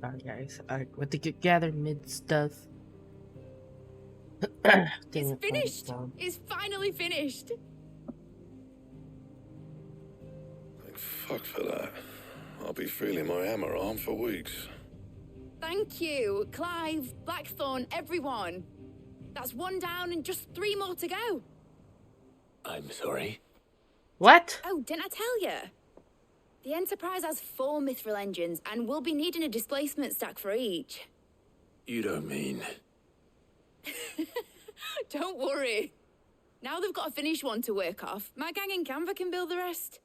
Alright, guys. Alright, with the gather mid stuff. It's finished! It's finally finished! Thank fuck for that. I'll be feeling my hammer arm for weeks. Thank you, Clive, Blackthorn, everyone. That's one down and just 3 more to go. I'm sorry. What? Oh, didn't I tell you? The Enterprise has 4 mithril engines, and we'll be needing a displacement stack for each. You don't mean... Don't worry. Now they've got a finished one to work off. My gang in Canva can build the rest.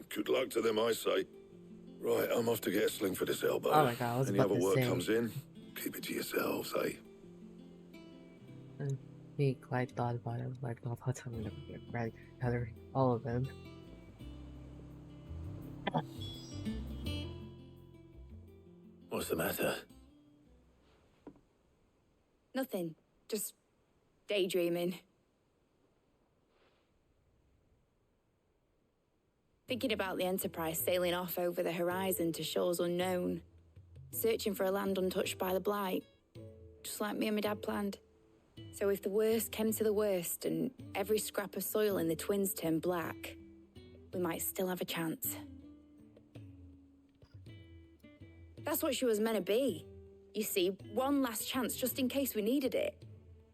Good luck to them, I say. Right, I'm off to get a sling for this elbow. Oh my God, I was Any about other to work say. comes in, keep it to yourselves, eh? Me quite thought about it. I was like, oh, that's how I'm gonna right gather all of them. What's the matter? Nothing. Just daydreaming. Thinking about the Enterprise sailing off over the horizon to shores unknown. Searching for a land untouched by the blight. Just like me and my dad planned. So if the worst came to the worst and every scrap of soil in the twins turned black, we might still have a chance. That's what she was meant to be. You see, one last chance just in case we needed it.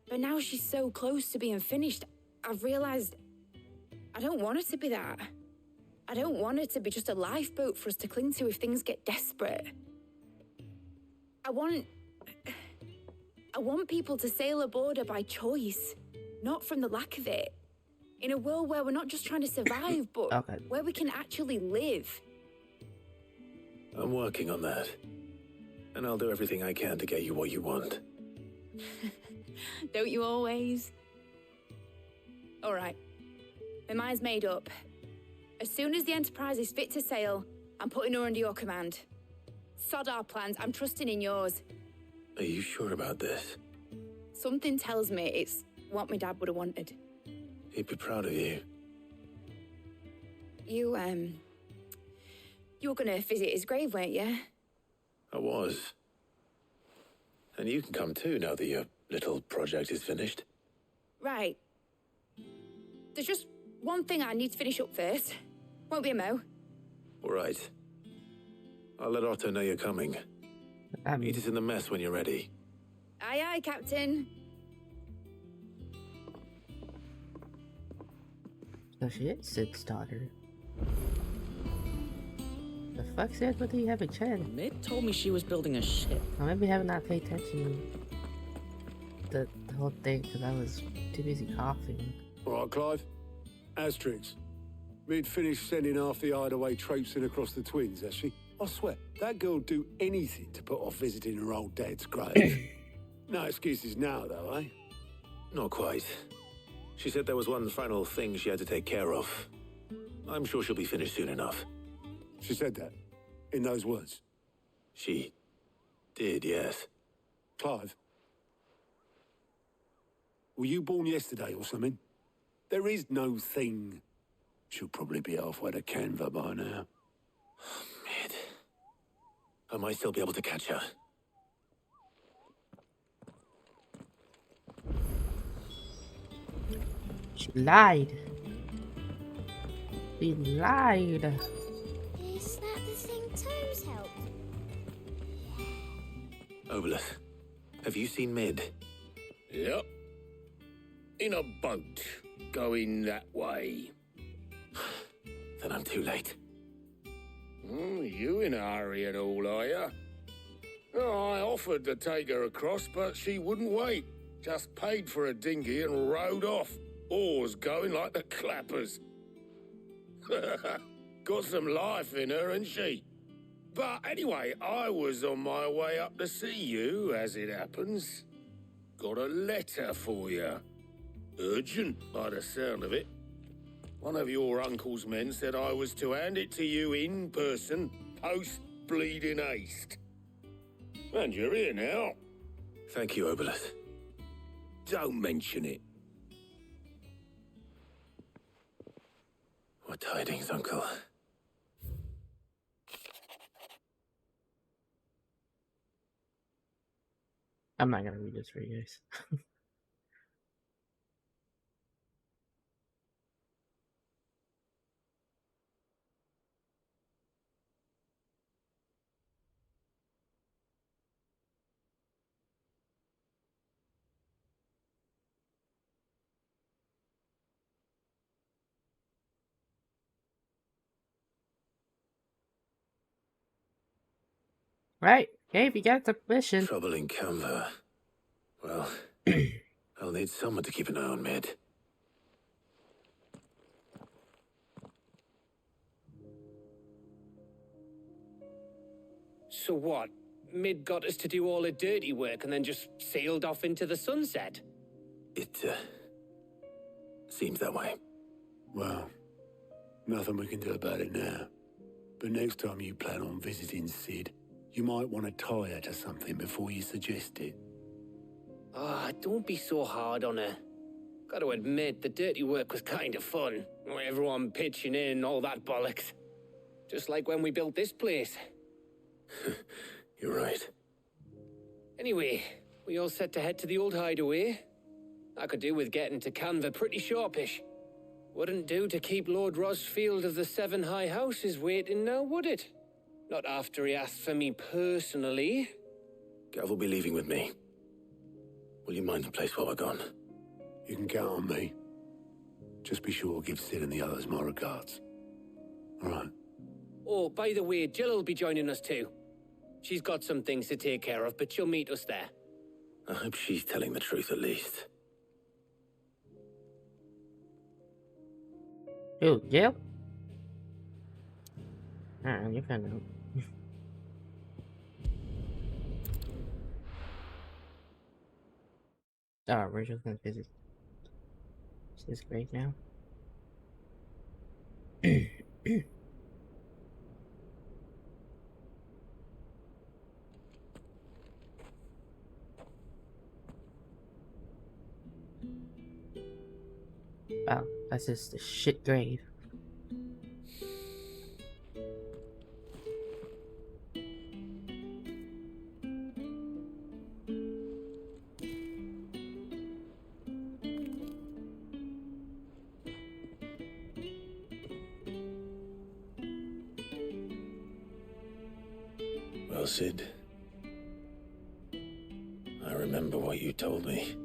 But now she's so close to being finished, I've realized I don't want her to be that. I don't want her to be just a lifeboat for us to cling to if things get desperate. I want people to sail aboard her by choice, not from the lack of it. In a world where we're not just trying to survive, but Okay. where we can actually live. I'm working on that. And I'll do everything I can to get you what you want. Don't you always? All right. My mind's made up. As soon as the Enterprise is fit to sail, I'm putting her under your command. Sod our plans, I'm trusting in yours. Are you sure about this? Something tells me it's what my dad would have wanted. He'd be proud of you. You were gonna visit his grave, weren't you? I was. And you can come too now that your little project is finished. Right. There's just one thing I need to finish up first. Won't be a mo. All right. I'll let Otto know you're coming. Meet us in the mess when you're ready. Aye, aye, Captain. So she is Sid's daughter. The fuck, Sid? What do you have a chin? Mid told me she was building a ship. Or maybe I have not paid attention to the whole thing because I was too busy coughing. All right, Clive. Asterix. We'd finished sending half the hideaway traipsing across the twins, has she? I swear, that girl'd do anything to put off visiting her old dad's grave. No excuses now, though, eh? Not quite. She said there was one final thing she had to take care of. I'm sure she'll be finished soon enough. She said that, in those words. She did, yes. Clive, were you born yesterday or something? There is no thing. She'll probably be halfway to Canva by now. Mid. I might still be able to catch her. She lied. She lied. Is that the thing Toes helped? Obelith, have you seen Mid? Yep. In a boat, going that way. Then I'm too late. You in a hurry and all, are you? Oh, I offered to take her across, but she wouldn't wait. Just paid for a dinghy and rowed off. Oars going like the clappers. Got some life in her, ain't she? But anyway, I was on my way up to see you, as it happens. Got a letter for you. Urgent, by the sound of it. One of your uncle's men said I was to hand it to you in person, post-bleeding haste. And you're here now. Thank you, Obelith. Don't mention it. What tidings, Uncle? I'm not gonna read this for you guys. Right. Hey, if you got the mission. Trouble in Canva. Well, I'll need someone to keep an eye on Mid. So what? Mid got us to do all the dirty work and then just sailed off into the sunset? It, seems that way. Well, nothing we can do about it now. But next time you plan on visiting Sid, you might want to tie her to something before you suggest it. Ah, don't be so hard on her. Gotta admit, the dirty work was kind of fun. Everyone pitching in, all that bollocks. Just like when we built this place. You're right. Anyway, we all set to head to the old hideaway. I could do with getting to Canva pretty sharpish. Wouldn't do to keep Lord Rosfield of the Seven High Houses waiting now, would it? Not after he asked for me personally. Gav will be leaving with me. Will you mind the place while we're gone? You can count on me. Just be sure to give Sid and the others my regards. All right. Oh, by the way, Jill will be joining us too. She's got some things to take care of, but she'll meet us there. I hope she's telling the truth at least. Ooh, yep. Alright, you found out. Alright, we're just gonna visit. Is this great now? Wow, that's just a shit grave. Well, Sid, I remember what you told me.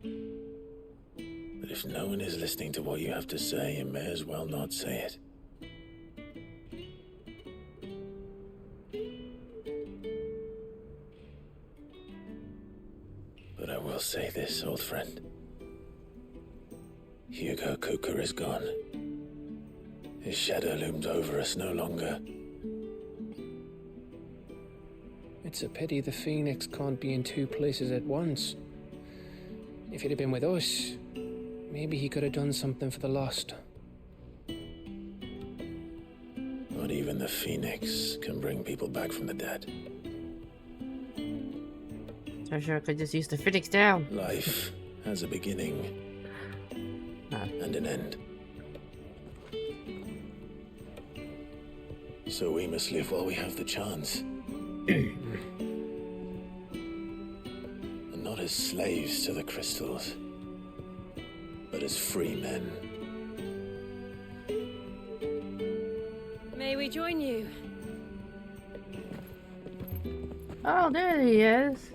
That if no one is listening to what you have to say, you may as well not say it. But I will say this, old friend. Hugo Cooker is gone. His shadow looms over us no longer. It's a pity the Phoenix can't be in two places at once. If he'd have been with us, maybe he could have done something for the lost. Not even the Phoenix can bring people back from the dead. So sure I could just use the Phoenix down. Life has a beginning and an end. So we must live while we have the chance. And not as slaves to the crystals, but as free men. May we join you? Oh, there he is.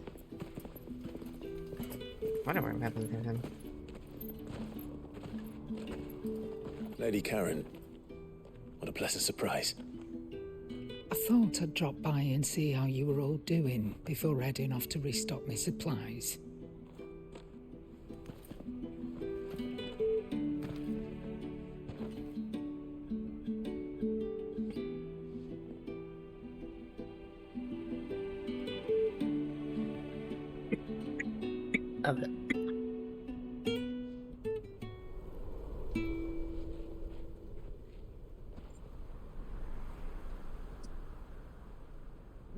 Whatever happened to him. Lady Karen, what a pleasant surprise. I thought I'd drop by and see how you were all doing before heading off to restock my supplies. Okay.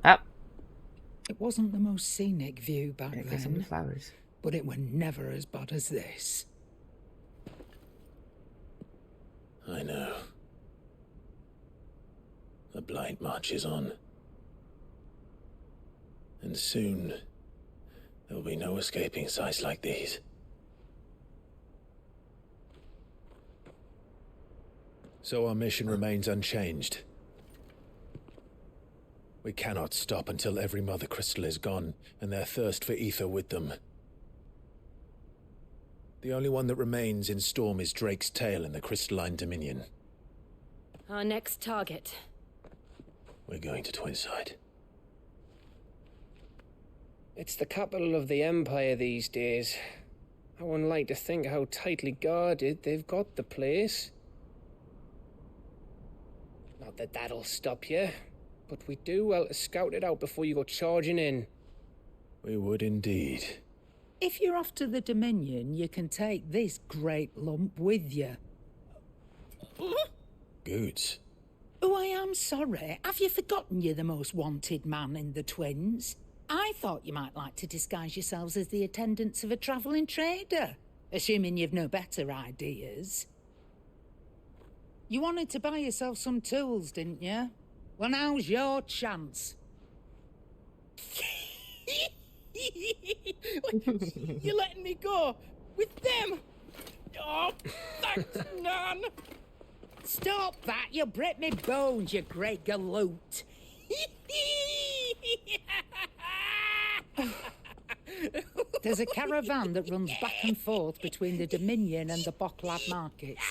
Up. It wasn't the most scenic view back Get some then, flowers. but it were never as bad as this. I know. The Blight marches on. And soon, There'll be no escaping sights like these. So our mission remains unchanged. We cannot stop until every Mother Crystal is gone, and their thirst for ether with them. The only one that remains in Storm is Drake's tail in the Crystalline Dominion. Our next target. We're going to Twinside. It's the capital of the Empire these days. I wouldn't like to think how tightly guarded they've got the place. Not that that'll stop you, but we do well to scout it out before you go charging in. We would indeed. If you're off to the Dominion, you can take this great lump with you. Goods. Oh, I am sorry. Have you forgotten you're the most wanted man in the Twins? I thought you might like to disguise yourselves as the attendants of a travelling trader, assuming you've no better ideas. You wanted to buy yourself some tools, didn't you? Well, now's your chance. You're letting me go with them? Oh, thanks, Nan. Stop that! You'll break me bones, you great galoot. There's a caravan that runs back and forth between the Dominion and the Bocklad markets.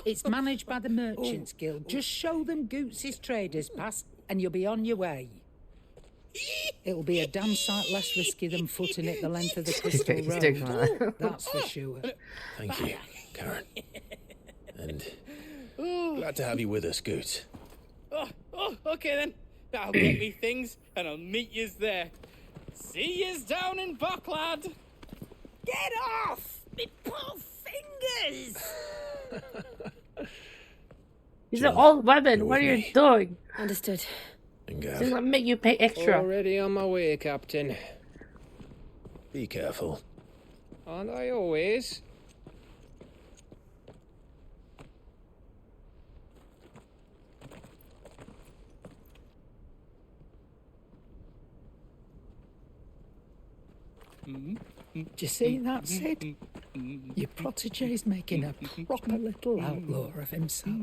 It's managed by the Merchants Guild. Just show them Goots' traders pass and you'll be on your way. It'll be a damn sight less risky than footing it the length of the Crystal Road. That's for sure. Thank you, Karen. And glad to have you with us, Goots. Okay then. I'll get me things and I'll meet yous there. See yous down in Bocklad. Get off! Me poor fingers! He's an old woman. What are you doing? Understood. This is gonna make you pay extra. Already on my way, Captain. Be careful. Aren't I always? Do you see that, Sid? Your protege's making a proper little outlaw of himself.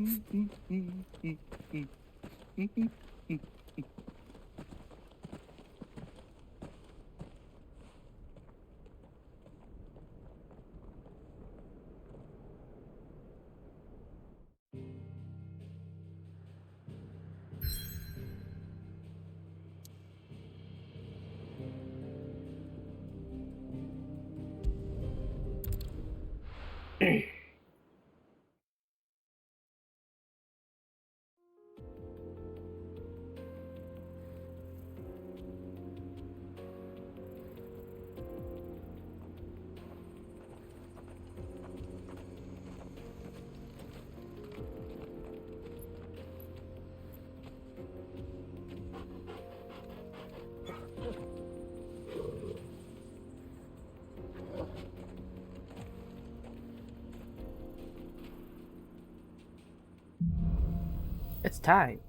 It's time.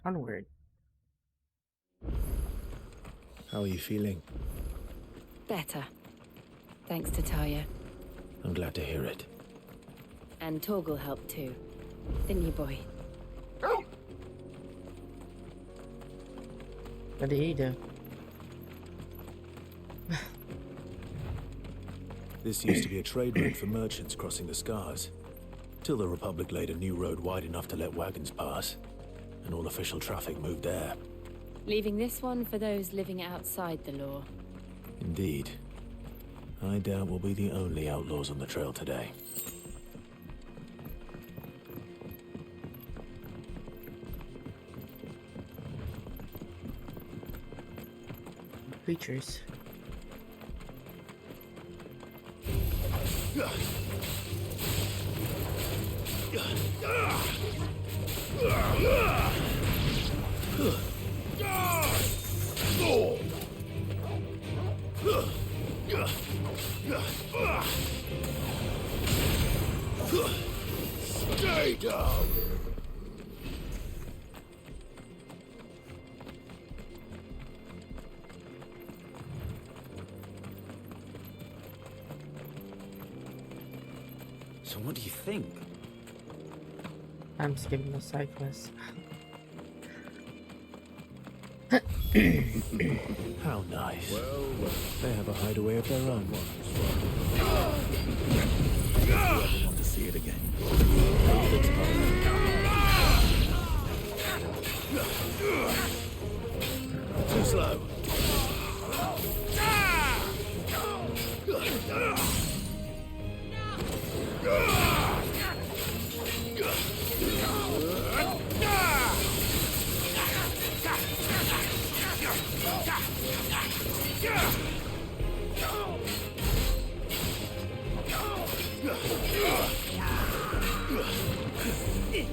Onward. How are you feeling? Better. Thanks to Taya. I'm glad to hear it. And Torgal helped too. Didn't you, boy? What did he do? This used to be a trade route for merchants crossing the Scars. Till the Republic laid a new road wide enough to let wagons pass, and all official traffic moved there. Leaving this one for those living outside the law. Indeed. I doubt we'll be the only outlaws on the trail today. Creatures. Stay down. What do you think? I'm skipping the side quest. How nice. Well, they have a hideaway of their own. If you ever want to see it again. Too slow.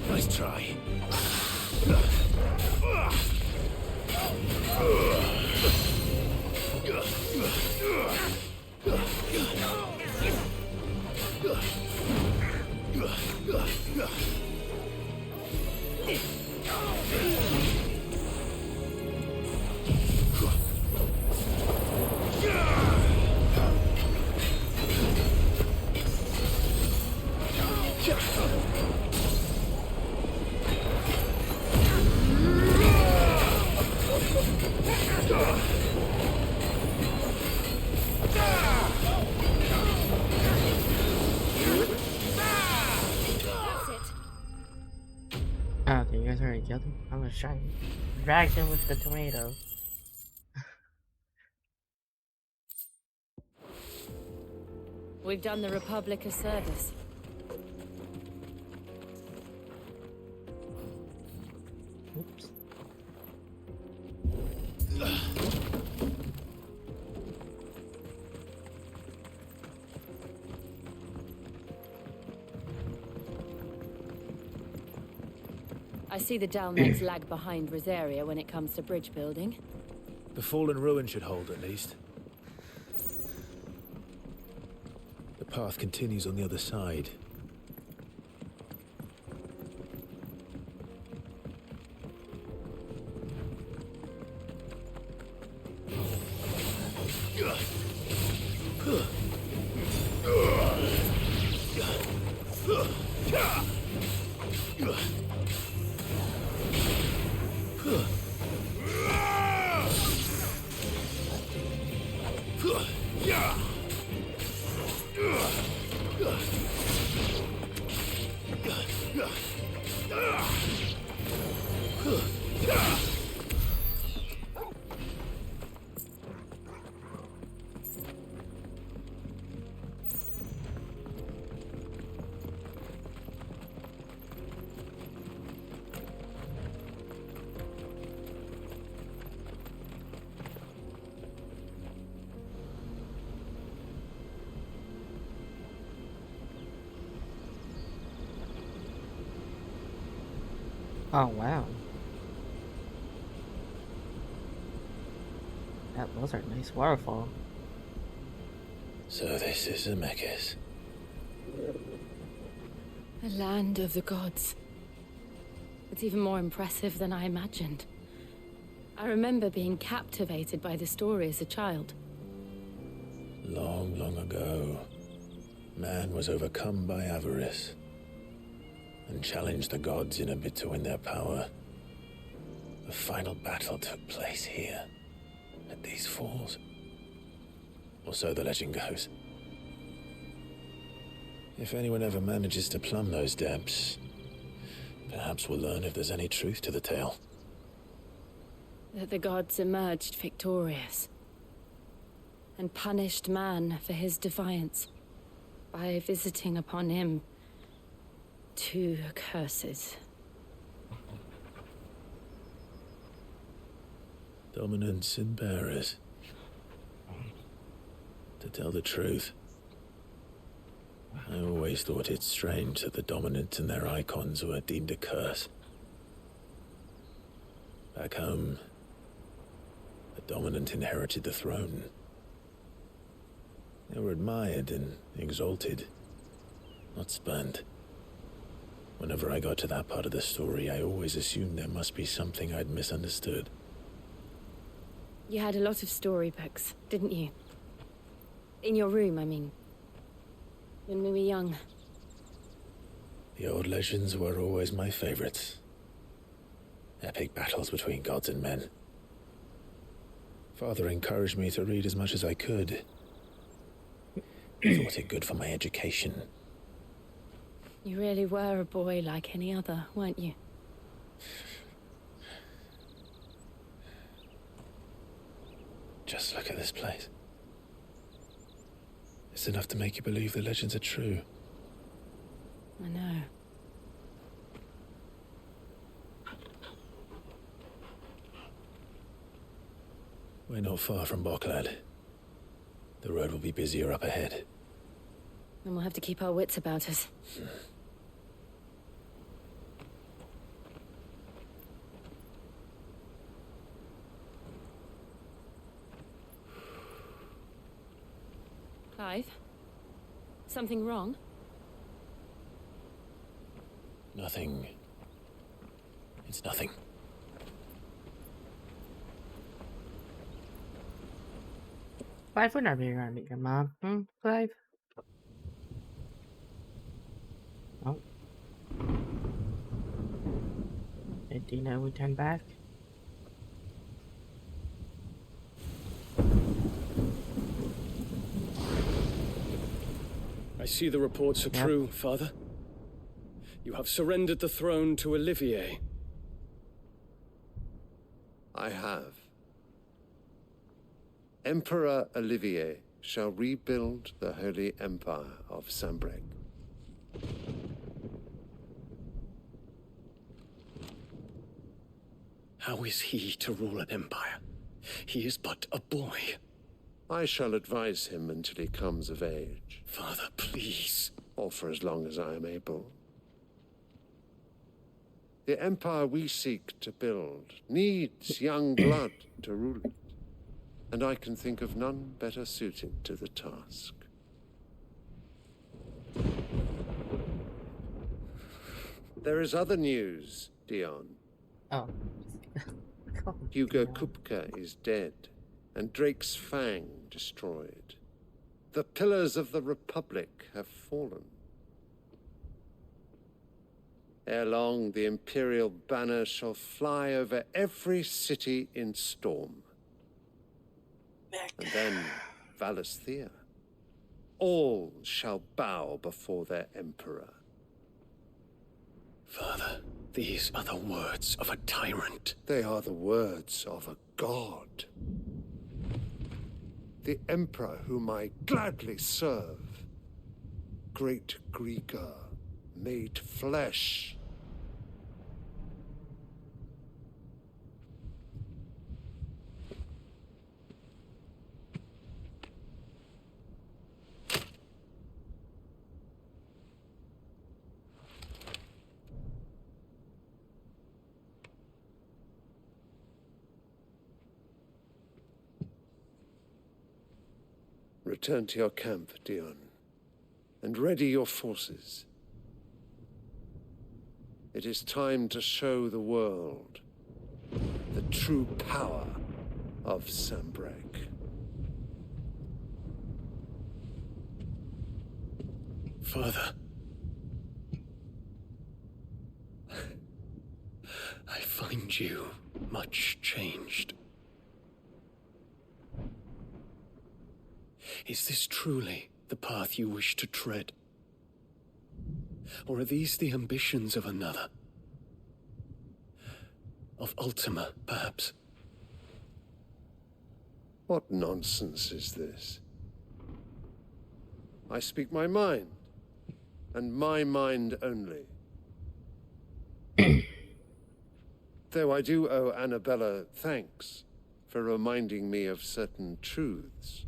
Nice try. Oh, okay, you guys already killed him? I'm gonna try and drag him with the tomato. We've done the Republic a service. Oops. I see the Dalmeks lag behind Rosaria when it comes to bridge building. The fallen ruin should hold, at least. The path continues on the other side. Oh, wow. Those are nice waterfall. So this is Zemeckis. The land of the gods. It's even more impressive than I imagined. I remember being captivated by the story as a child. Long, long ago, man was overcome by avarice and challenged the gods in a bid to win their power. The final battle took place here, at these falls. Or so the legend goes. If anyone ever manages to plumb those depths, perhaps we'll learn if there's any truth to the tale. That the gods emerged victorious and punished man for his defiance by visiting upon him 2 curses. Dominants and bearers. To tell the truth, I always thought it strange that the dominant and their icons were deemed a curse. Back home, the dominant inherited the throne. They were admired and exalted, not spurned. Whenever I got to that part of the story, I always assumed there must be something I'd misunderstood. You had a lot of storybooks, didn't you? In your room, I mean. When we were young. The old legends were always my favorites. Epic battles between gods and men. Father encouraged me to read as much as I could. Thought it good for my education. You really were a boy like any other, weren't you? Just look at this place. It's enough to make you believe the legends are true. I know. We're not far from Boklad. The road will be busier up ahead. Then we'll have to keep our wits about us. Clive? Something wrong? Nothing. It's nothing. Clive, we're not being around your mom. Clive? Oh. Did you know we turned back? I see the reports are true, Father. You have surrendered the throne to Olivier. I have. Emperor Olivier shall rebuild the Holy Empire of Sambrec. How is he to rule an empire? He is but a boy. I shall advise him until he comes of age. Father, please. Or for as long as I am able. The empire we seek to build needs young blood to rule it. And I can think of none better suited to the task. There is other news, Dion. Oh. Hugo Kupka is dead, and Drake's Fang destroyed. The pillars of the Republic have fallen. Ere long, the Imperial banner shall fly over every city in Storm. And then Valisthea. All shall bow before their Emperor. Father, these are the words of a tyrant. They are the words of a god. The Emperor whom I gladly serve. Great Greeker, made flesh. Return to your camp, Dion, and ready your forces. It is time to show the world the true power of Sambrec. Father, I find you much changed. Is this truly the path you wish to tread? Or are these the ambitions of another? Of Ultima, perhaps? What nonsense is this? I speak my mind, and my mind only. Though I do owe Annabella thanks for reminding me of certain truths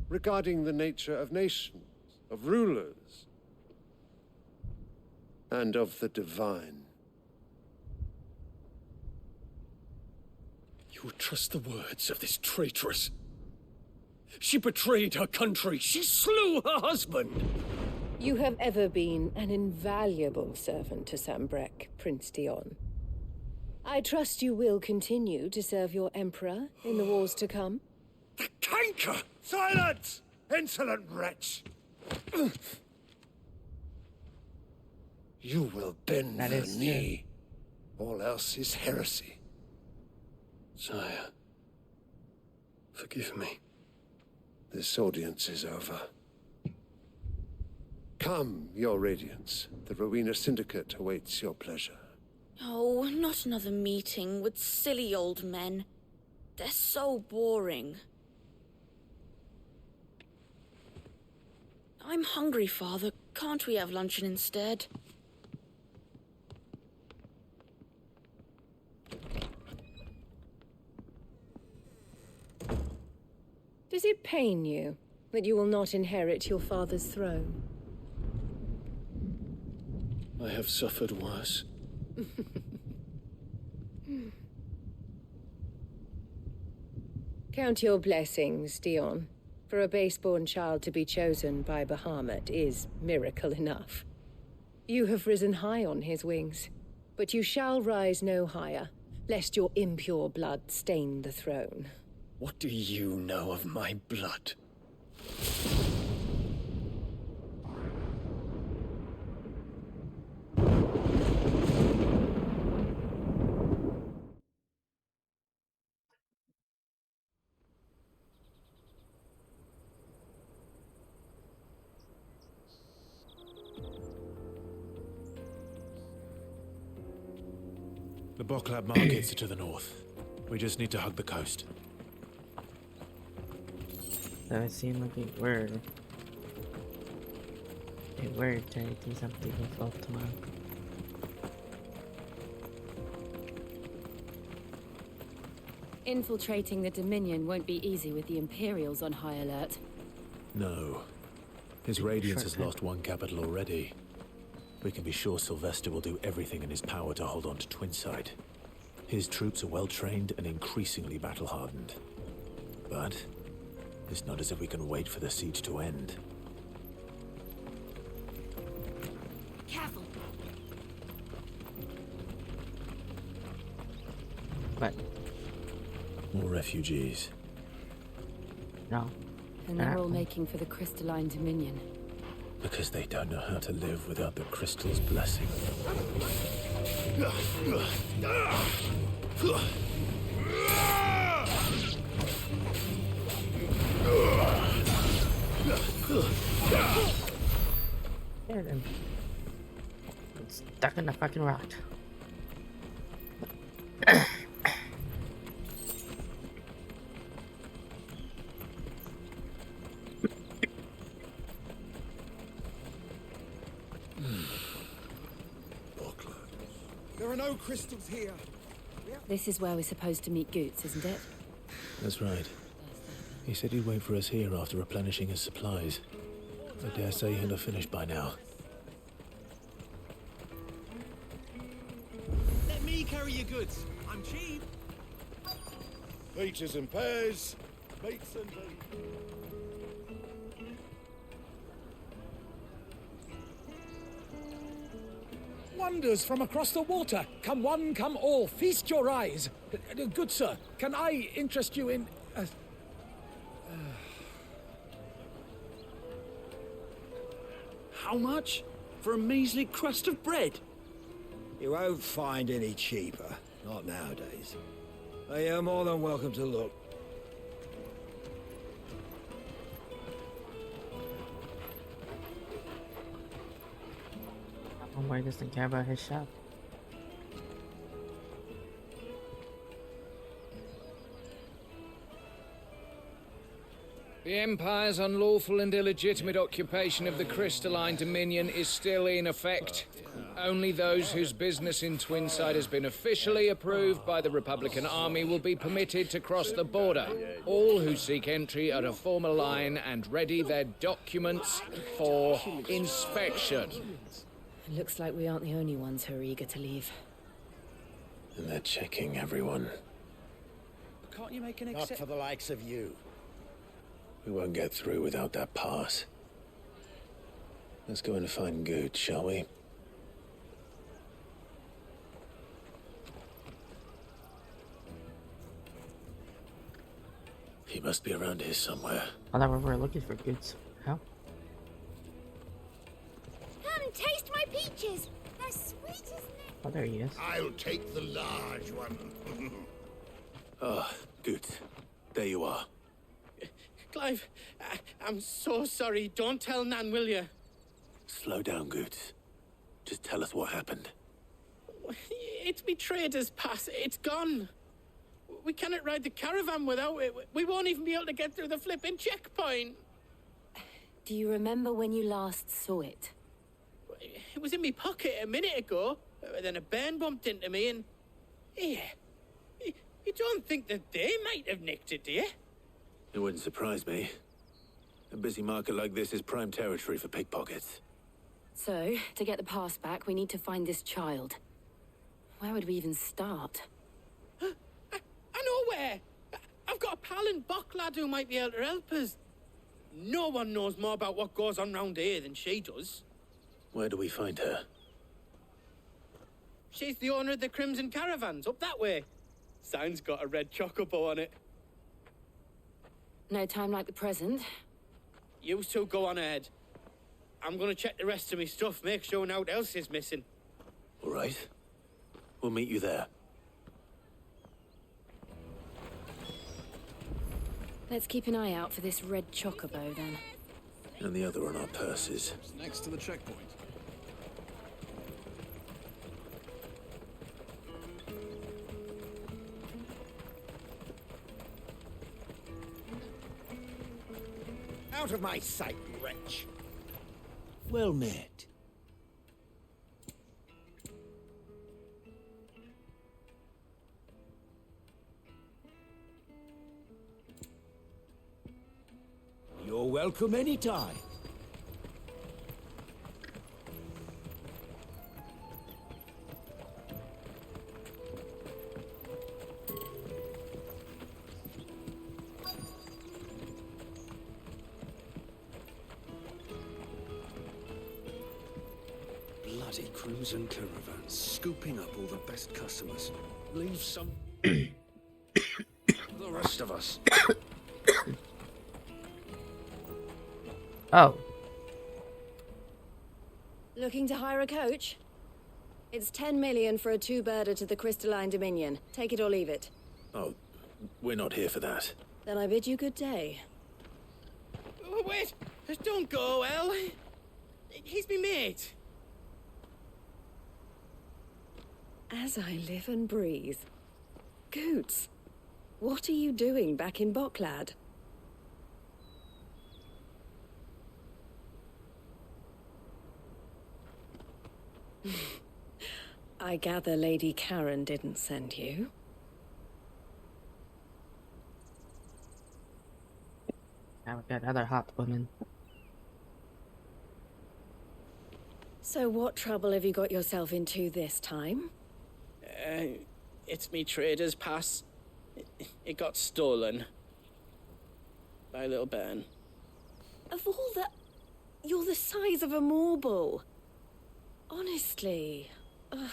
regarding the nature of nations, of rulers, and of the divine. You would trust the words of this traitress? She betrayed her country. She slew her husband. You have ever been an invaluable servant to Sambrec, Prince Dion. I trust you will continue to serve your Emperor in the wars to come. The canker! Silence! Insolent wretch! You will bend That the is true. knee. All else is heresy. Sire, forgive me. This audience is over. Come, your radiance. The Rowena Syndicate awaits your pleasure. Oh, not another meeting with silly old men. They're so boring. I'm hungry, Father. Can't we have luncheon instead? Does it pain you that you will not inherit your father's throne? I have suffered worse. Count your blessings, Dion. For a base-born child to be chosen by Bahamut is miracle enough. You have risen high on his wings, but you shall rise no higher, lest your impure blood stain the throne. What do you know of my blood? The Boklab markets are to the north. We just need to hug the coast. So it seemed like a word to do something before tomorrow. Infiltrating the Dominion won't be easy with the Imperials on high alert. No. His Radiance has lost one capital already. We can be sure Sylvester will do everything in his power to hold on to Twinside. His troops are well-trained and increasingly battle-hardened. But it's not as if we can wait for the siege to end. Careful. But more refugees. No. And they're all making for the Crystalline Dominion. Because they don't know how to live without the crystal's blessing. There then. It's stuck in the fucking rock. There are no crystals here. This is where we're supposed to meet Goots, isn't it? That's right. He said he'd wait for us here after replenishing his supplies. I dare say he'll have finished by now. Let me carry your goods. I'm cheap. Peaches and pears. Meats and Wonders from across the water. Come one, come all. Feast your eyes. Good sir, can I interest you in... How much? For a measly crust of bread? You won't find any cheaper. Not nowadays. But you're more than welcome to look. Why doesn't care about his shop? The Empire's unlawful and illegitimate occupation of the Crystalline Dominion is still in effect. Only those whose business in Twinside has been officially approved by the Republican Army will be permitted to cross the border. All who seek entry are to form a line and ready their documents for inspection. It looks like we aren't the only ones who are eager to leave. And they're checking everyone. Can't you make an Not for the likes of you. We won't get through without that pass. Let's go and find Goot, shall we? He must be around here somewhere. I thought we were looking for goods. How? Come taste my peaches. Oh, there he is. I'll take the large one. Ah, good. There you are. Clive, I'm so sorry. Don't tell Nan, will you? Slow down, Goots. Just tell us what happened. It's me trader's pass. It's gone. We cannot ride the caravan without it. We won't even be able to get through the flipping checkpoint. Do you remember when you last saw it? It was in me pocket a minute ago. Then a bairn bumped into me and... Yeah. You don't think that they might have nicked it, do you? It wouldn't surprise me. A busy market like this is prime territory for pickpockets. So, to get the pass back, we need to find this child. Where would we even start? I know where! I've got a pal in Bocklad who might be able to help us. No one knows more about what goes on round here than she does. Where do we find her? She's the owner of the Crimson Caravans, up that way. Sign's got a red chocobo on it. No time like the present. You two go on ahead. I'm gonna check the rest of me stuff, make sure naught else is missing. All right. We'll meet you there. Let's keep an eye out for this red chocobo, then. And the other on our purses. It's next to the checkpoint. Out of my sight, wretch. Well met. You're welcome anytime. Bloody Crimson Caravans, scooping up all the best customers. Leave some... the rest of us. Oh. Looking to hire a coach? It's 10 million for a two-birder to the Crystalline Dominion. Take it or leave it. Oh, we're not here for that. Then I bid you good day. Wait! Don't go, El. He's me mate. As I live and breathe. Goots, what are you doing back in Bocklad? I gather Lady Karen didn't send you. Now we've got another hot woman. So what trouble have you got yourself into this time? It's me trader's pass. It got stolen. By a little bairn. Of all the... You're the size of a marble. Honestly. Ugh.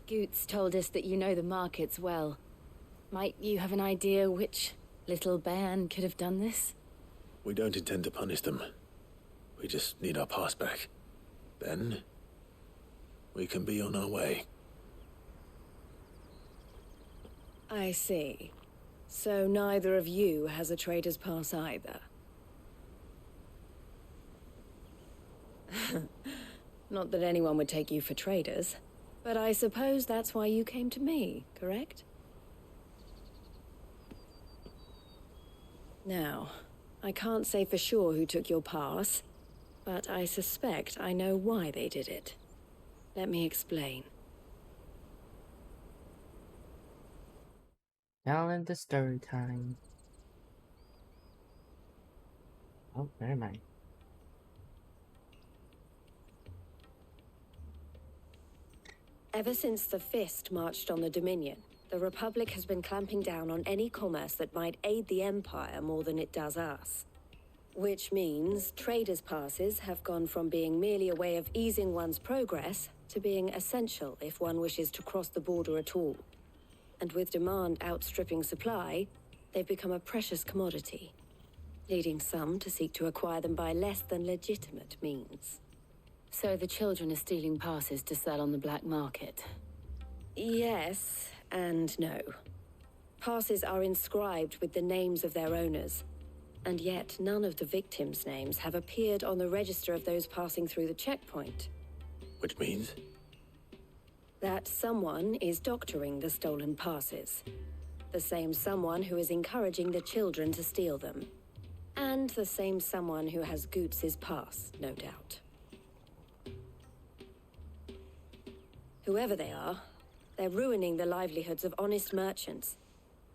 Goots told us that you know the markets well. Might you have an idea which little bairn could have done this? We don't intend to punish them. We just need our pass back. Then, we can be on our way. I see. So neither of you has a trader's pass either. Not that anyone would take you for traders, but I suppose that's why you came to me, correct? Now, I can't say for sure who took your pass, but I suspect I know why they did it. Let me explain. Now into story time. Oh, never mind. Ever since the Fist marched on the Dominion, the Republic has been clamping down on any commerce that might aid the Empire more than it does us. Which means traders' passes have gone from being merely a way of easing one's progress to being essential if one wishes to cross the border at all. And with demand outstripping supply, they've become a precious commodity, leading some to seek to acquire them by less than legitimate means. So the children are stealing passes to sell on the black market? Yes and no. Passes are inscribed with the names of their owners, and yet none of the victims' names have appeared on the register of those passing through the checkpoint. Which means? That someone is doctoring the stolen passes. The same someone who is encouraging the children to steal them. And the same someone who has Goots's pass, no doubt. Whoever they are, they're ruining the livelihoods of honest merchants,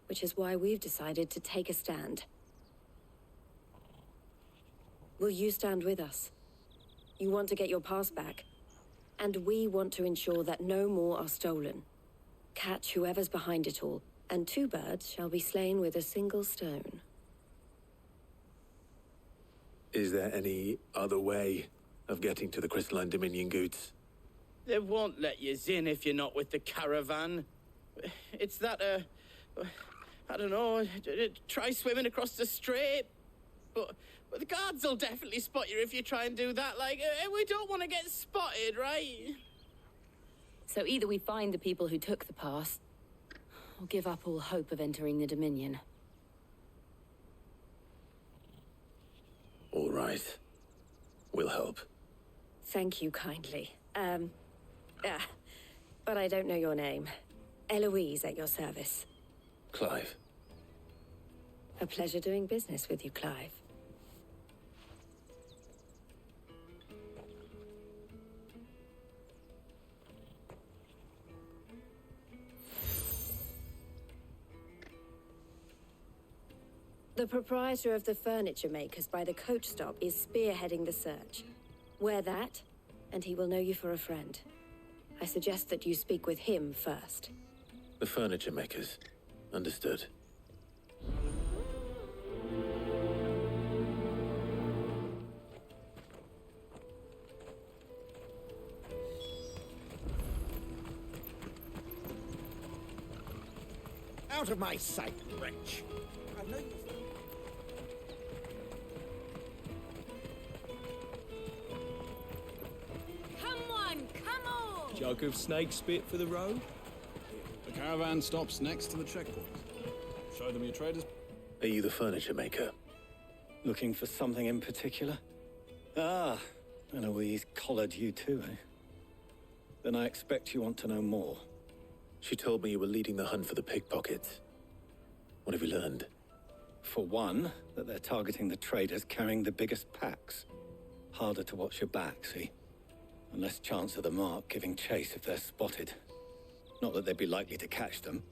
which is why we've decided to take a stand. Will you stand with us? You want to get your pass back, and we want to ensure that no more are stolen. Catch whoever's behind it all, and 2 birds shall be slain with a single stone. Is there any other way of getting to the Crystalline Dominion, Goots? They won't let you in if you're not with the caravan. It's that, I don't know, try swimming across the strait. But the guards will definitely spot you if you try and do that. Like, we don't want to get spotted, right? So either we find the people who took the pass, or give up all hope of entering the Dominion. All right. We'll help. Thank you kindly. But I don't know your name. Eloise at your service. Clive. A pleasure doing business with you, Clive. The proprietor of the furniture makers by the coach stop is spearheading the search. Wear that, and he will know you for a friend. I suggest that you speak with him first. The furniture makers. Understood. Out of my sight, wretch! I know you... Come on! Jug of snake spit for the road? The caravan stops next to the checkpoint. Show them your traders. Are you the furniture maker? Looking for something in particular? Ah, Eloise collared you too, eh? Then I expect you want to know more. She told me you were leading the hunt for the pickpockets. What have you learned? For one, that they're targeting the traders carrying the biggest packs. Harder to watch your back, see? And less chance of the mark giving chase if they're spotted. Not that they'd be likely to catch them.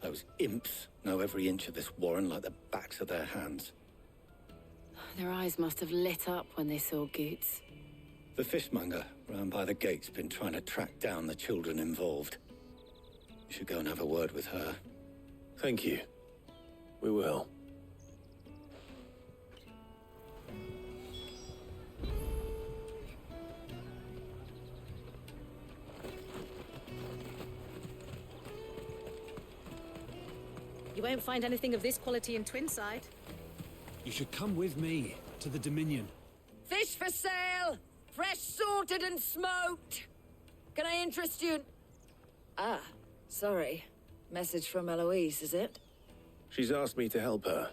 Those imps know every inch of this warren like the backs of their hands. Their eyes must have lit up when they saw Goots. The fishmonger round by the gate's been trying to track down the children involved. You should go and have a word with her. Thank you. We will. You won't find anything of this quality in Twinside. You should come with me to the Dominion. Fish for sale! Fresh sorted and smoked! Can I interest you in... Ah, sorry. Message from Eloise, is it? She's asked me to help her.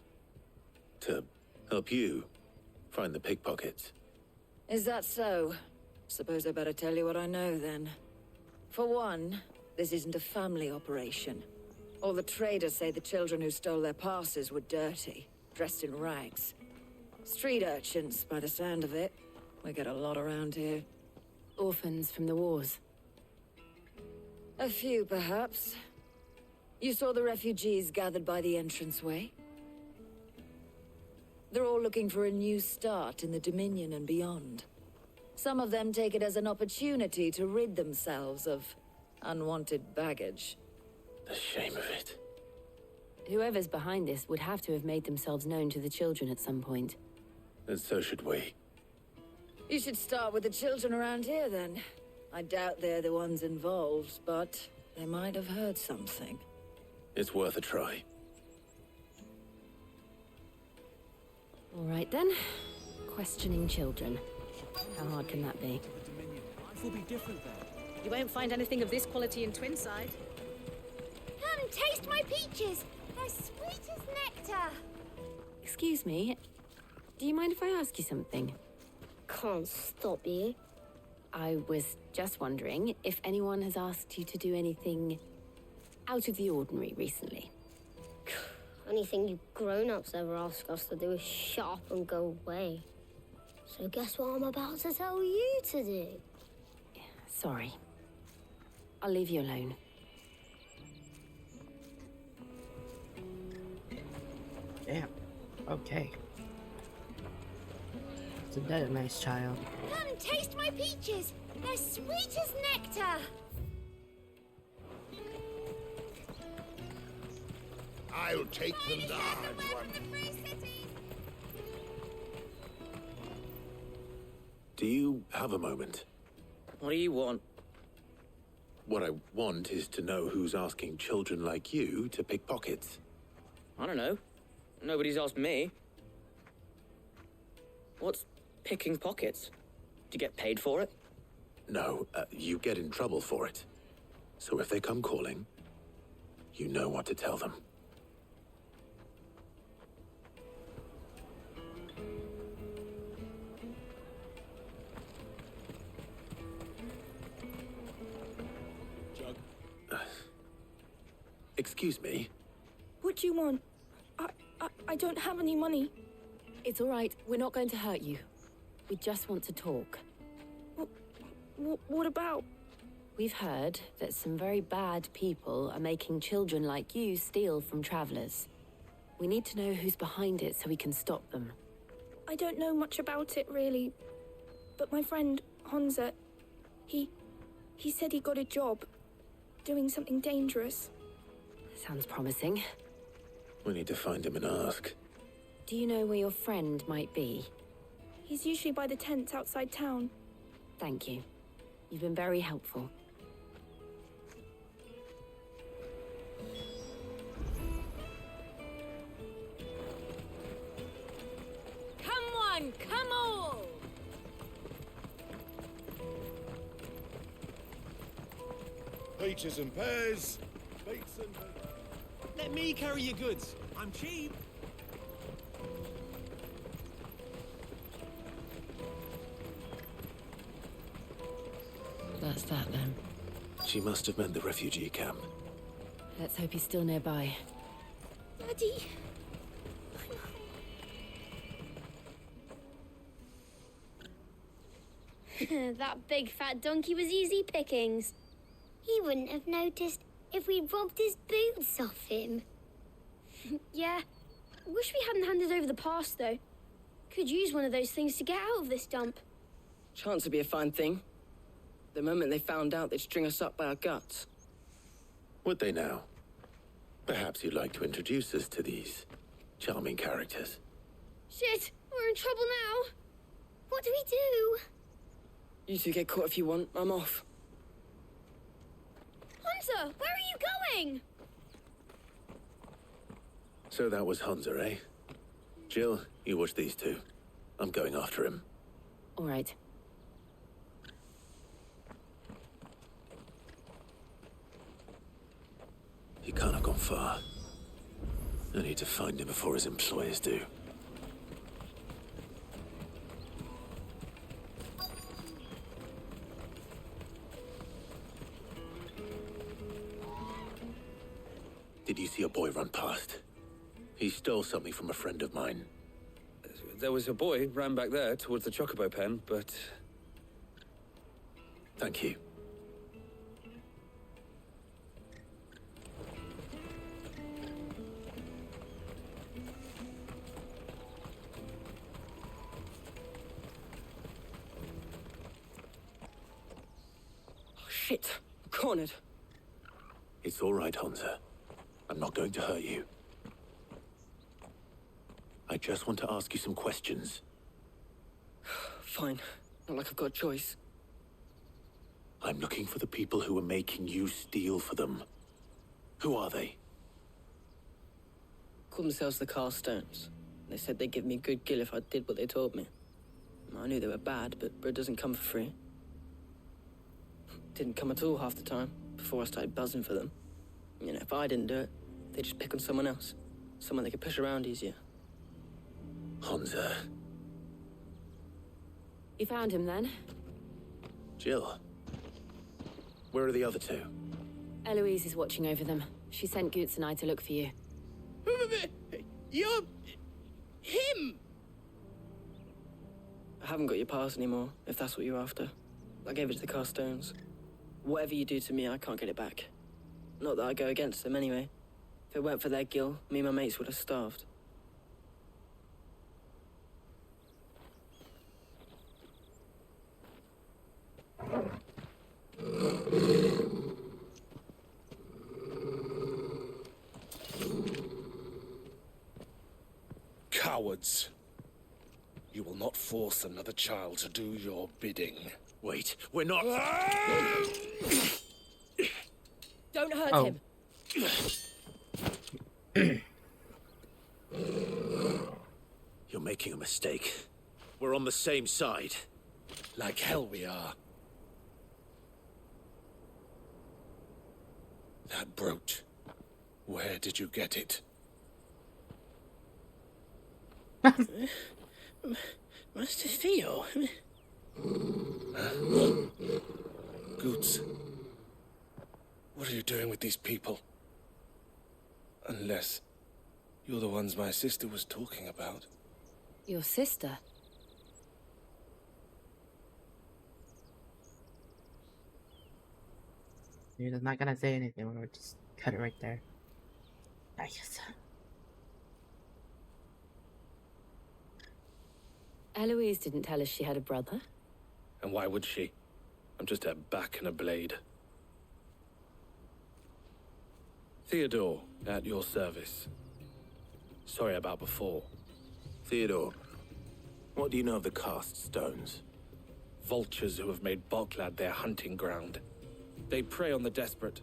To help you find the pickpockets. Is that so? Suppose I better tell you what I know, then. For one, this isn't a family operation. All the traders say the children who stole their passes were dirty, dressed in rags. Street urchins, by the sound of it. We get a lot around here. Orphans from the wars. A few, perhaps. You saw the refugees gathered by the entranceway? They're all looking for a new start in the Dominion and beyond. Some of them take it as an opportunity to rid themselves of unwanted baggage. The shame of it. Whoever's behind this would have to have made themselves known to the children at some point. And so should we. You should start with the children around here, then. I doubt they're the ones involved, but they might have heard something. It's worth a try. All right, then. Questioning children. How hard can that be? will be different then. You won't find anything of this quality in Twinside. Come, taste my peaches. They're sweet as nectar. Excuse me, do you mind if I ask you something? Can't stop you. I was just wondering if anyone has asked you to do anything out of the ordinary recently. Anything you grown-ups ever ask us to do is shut up and go away. So guess what I'm about to tell you to do? Sorry. I'll leave you alone. Damn. Okay. It's a nice child. Come, taste my peaches. They're sweet as nectar. I'll take the large one. Do you have a moment? What do you want? What I want is to know who's asking children like you to pick pockets. I don't know. Nobody's asked me. What's picking pockets? Do you get paid for it? No, you get in trouble for it. So if they come calling, you know what to tell them. Excuse me? What do you want? I don't have any money. It's all right. We're not going to hurt you. We just want to talk. What about? We've heard that some very bad people are making children like you steal from travelers. We need to know who's behind it so we can stop them. I don't know much about it, really. But my friend, Honza, he said he got a job doing something dangerous. Sounds promising. We need to find him and ask. Do you know where your friend might be? He's usually by the tents outside town. Thank you. You've been very helpful. Come one, come all. Peaches and pears. Beets and... Let me carry your goods. I'm cheap. That's that then. She must have meant the refugee camp. Let's hope he's still nearby. Daddy. That big fat donkey was easy pickings. He wouldn't have noticed if we'd robbed his boots off him. Yeah. Wish we hadn't handed over the pass, though. Could use one of those things to get out of this dump. Chance would be a fine thing. The moment they found out, they'd string us up by our guts. Would they now? Perhaps you'd like to introduce us to these charming characters. Shit, we're in trouble now. What do we do? You two get caught if you want. I'm off. Hunter, where are you going? So that was Hunter, eh? Jill, you watch these two. I'm going after him. All right. He can't have gone far. I need to find him before his employers do. Did you see a boy run past? He stole something from a friend of mine. There was a boy ran back there towards the chocobo pen, but... Thank you. Oh, shit. I'm cornered. It's all right, Hunter. I'm not going to hurt you. I just want to ask you some questions. Fine. Not like I've got a choice. I'm looking for the people who are making you steal for them. Who are they? Call themselves the Carstones. They said they'd give me a good gill if I did what they told me. I knew they were bad, but bread doesn't come for free. didn't come at all half the time before I started buzzing for them. You know, if I didn't do it, they'd just pick on someone else. Someone they could push around easier. Honza. You found him then? Jill. Where are the other two? Eloise is watching over them. She sent Goots and I to look for you. You're... him! I haven't got your pass anymore, if that's what you're after. I gave it to the Carstones. Whatever you do to me, I can't get it back. Not that I go against them anyway. If it weren't for their guild, me and my mates would have starved. Cowards. You will not force another child to do your bidding. Wait, we're not... Don't hurt him. You're making a mistake. We're on the same side. Like hell we are. That brooch. Where did you get it? Master Theo. Goots. What are you doing with these people? Unless you're the ones my sister was talking about. Your sister? You're not gonna say anything, we'll just cut it right there. I guess. Eloise didn't tell us she had a brother. And why would she? I'm just her back and a blade. Theodore, at your service. Sorry about before. Theodore, what do you know of the cast stones? Vultures who have made Boklad their hunting ground. They prey on the desperate,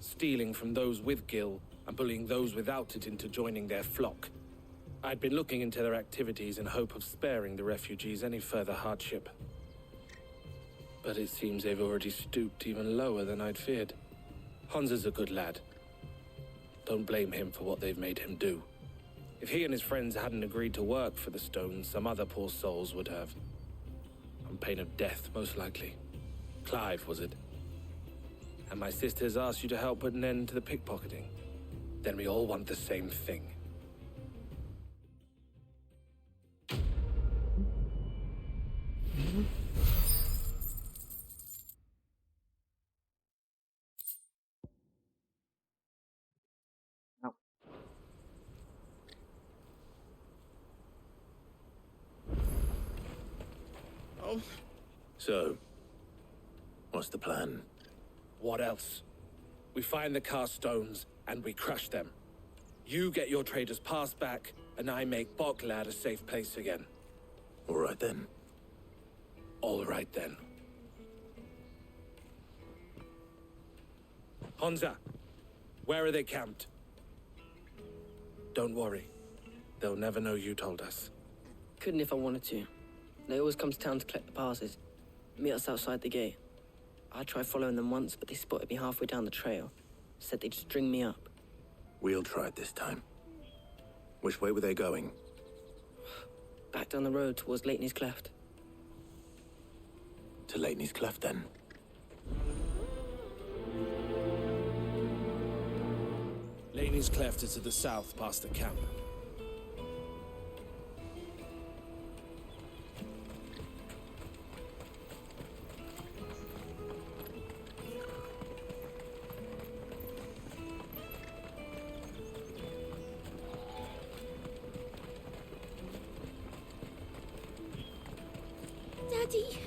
stealing from those with Gil and bullying those without it into joining their flock. I'd been looking into their activities in hope of sparing the refugees any further hardship. But it seems they've already stooped even lower than I'd feared. Honza's a good lad. Don't blame him for what they've made him do. If he and his friends hadn't agreed to work for the stones, some other poor souls would have. On pain of death, most likely. Clive, was it? And my sisters asked you to help put an end to the pickpocketing. Then we all want the same thing. So, what's the plan? What else? We find the cast stones and we crush them. You get your trader's pass back, and I make Boklad a safe place again. All right then. All right then. Honza, where are they camped? Don't worry. They'll never know you told us. Couldn't if I wanted to. They always come to town to collect the passes. Meet us outside the gate. I tried following them once, but they spotted me halfway down the trail. Said they'd string me up. We'll try it this time. Which way were they going? Back down the road towards Leitney's Cleft. To Leitney's Cleft, then? Leitney's Cleft is to the south, past the camp. Daddy.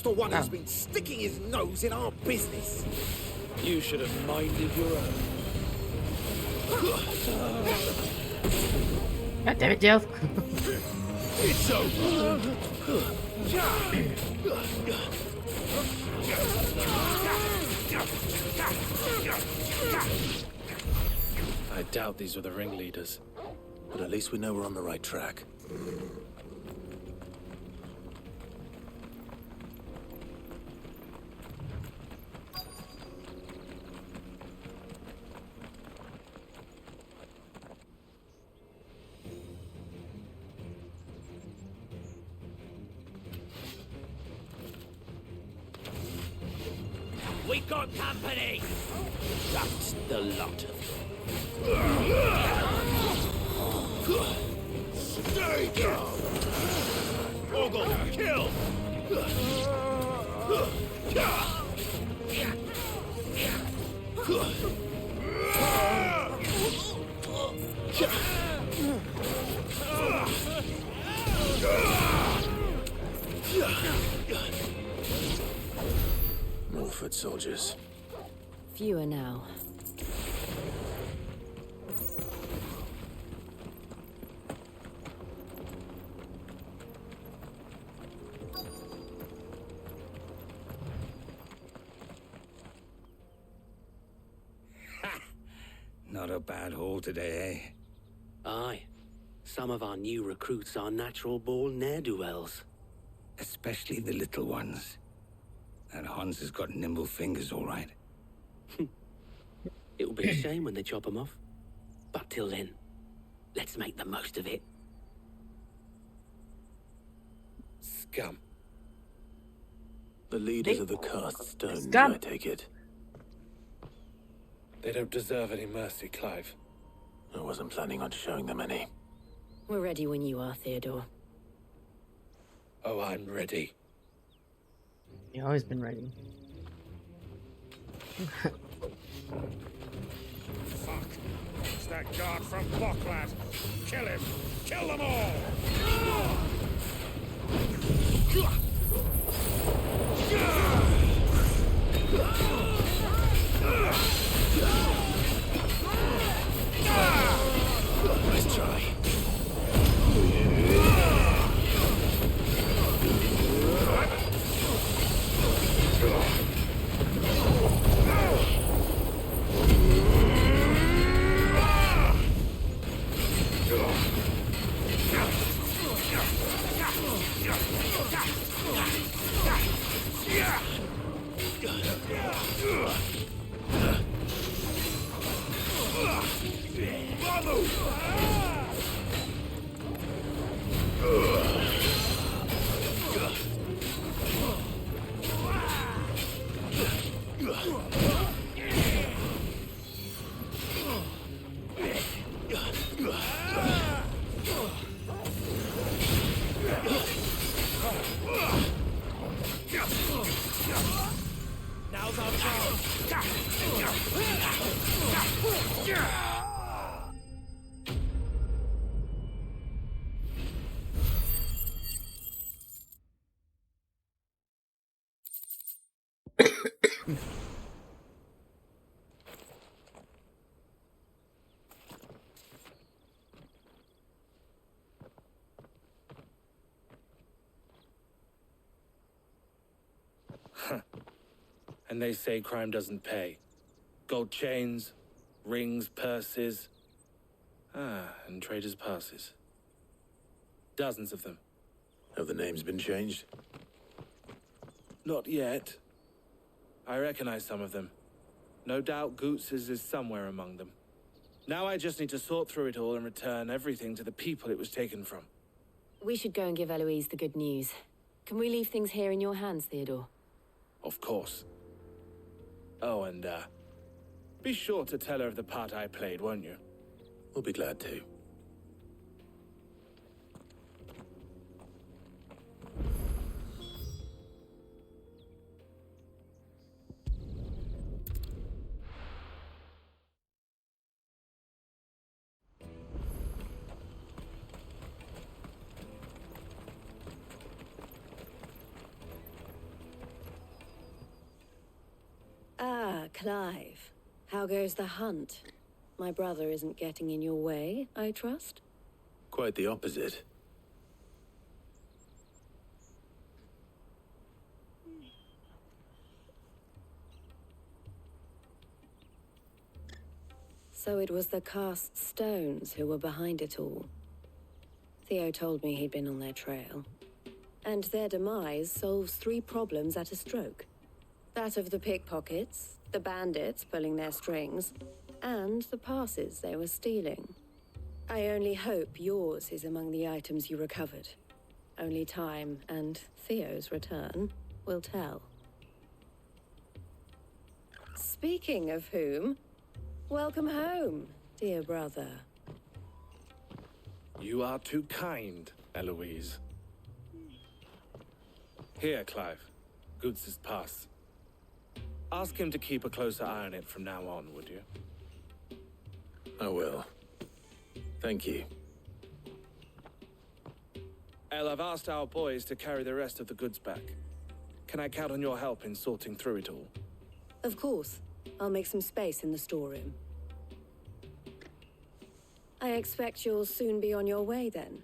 the one who's been sticking his nose in our business. You should have minded your own. God damn it, Jeff. It's over. I doubt these were the ringleaders. But at least we know we're on the right track. We got company! That's the lot of Stay down! Ogle, kill! More foot soldiers. Fewer now. Not a bad haul today, eh? Aye. Some of our new recruits are natural-born ne'er-do-wells. Especially the little ones. That Hans has got nimble fingers, all right. It will be a shame when they chop 'em off. But till then, let's make the most of it. Scum. The leaders of the cast stone, Scum. I take it. They don't deserve any mercy, Clive. I wasn't planning on showing them any. We're ready when you are, Theodore. Oh, I'm ready. You've always been ready. Fuck. It's that guard from Bocklad. Kill him. Kill them all. Nice try. Now's our chance. And they say crime doesn't pay. Gold chains, rings, purses. And traders' passes. Dozens of them. Have the names been changed? Not yet. I recognize some of them. No doubt Goots's is somewhere among them. Now I just need to sort through it all and return everything to the people it was taken from. We should go and give Eloise the good news. Can we leave things here in your hands, Theodore? Of course. Oh, and, be sure to tell her of the part I played, won't you? We'll be glad to. Clive. How goes the hunt? My brother isn't getting in your way, I trust? Quite the opposite. So it was the cast stones who were behind it all. Theo told me he'd been on their trail. And their demise solves 3 problems at a stroke. That of the pickpockets, the bandits pulling their strings, and the passes they were stealing. I only hope yours is among the items you recovered. Only time and Theo's return will tell. Speaking of whom, welcome home, dear brother. You are too kind, Eloise. Here, Clive. Goots' pass. Ask him to keep a closer eye on it from now on, would you? I will. Thank you. El, I've asked our boys to carry the rest of the goods back. Can I count on your help in sorting through it all? Of course. I'll make some space in the storeroom. I expect you'll soon be on your way then.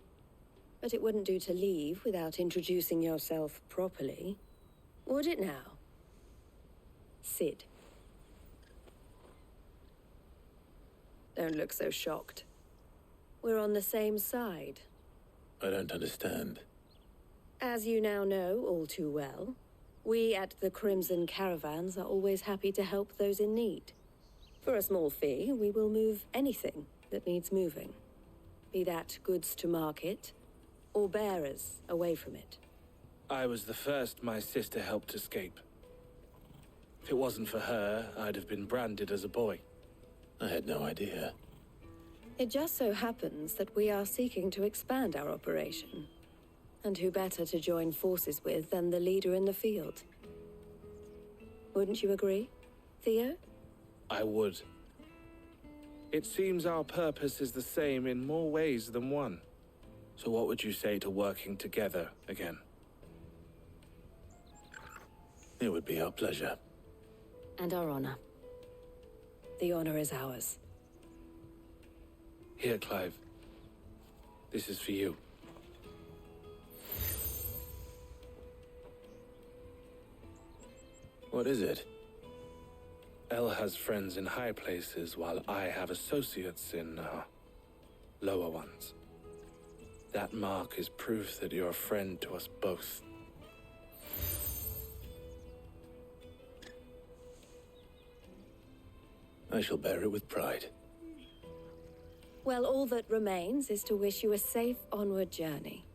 But it wouldn't do to leave without introducing yourself properly. Would it now? Sid. Don't look so shocked. We're on the same side. I don't understand. As you now know all too well, we at the Crimson Caravans are always happy to help those in need. For a small fee, we will move anything that needs moving. Be that goods to market, or bearers away from it. I was the first my sister helped escape. If it wasn't for her, I'd have been branded as a boy. I had no idea. It just so happens that we are seeking to expand our operation. And who better to join forces with than the leader in the field? Wouldn't you agree, Theo? I would. It seems our purpose is the same in more ways than one. So what would you say to working together again? It would be our pleasure. And our honor. The honor is ours. Here, Clive. This is for you. What is it? El has friends in high places, while I have associates in, lower ones. That mark is proof that you're a friend to us both. I shall bear it with pride. Well, all that remains is to wish you a safe onward journey.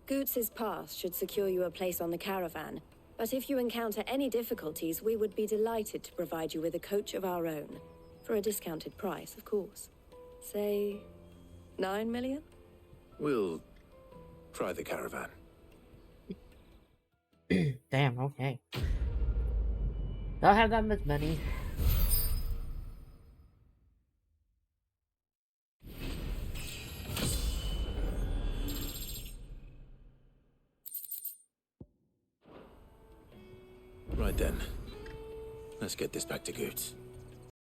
Goots' pass should secure you a place on the caravan, but if you encounter any difficulties, we would be delighted to provide you with a coach of our own. For a discounted price, of course. Say, 9 million? We'll try the caravan. Damn, okay. Don't have that much money. Right then. Let's get this back to Goots.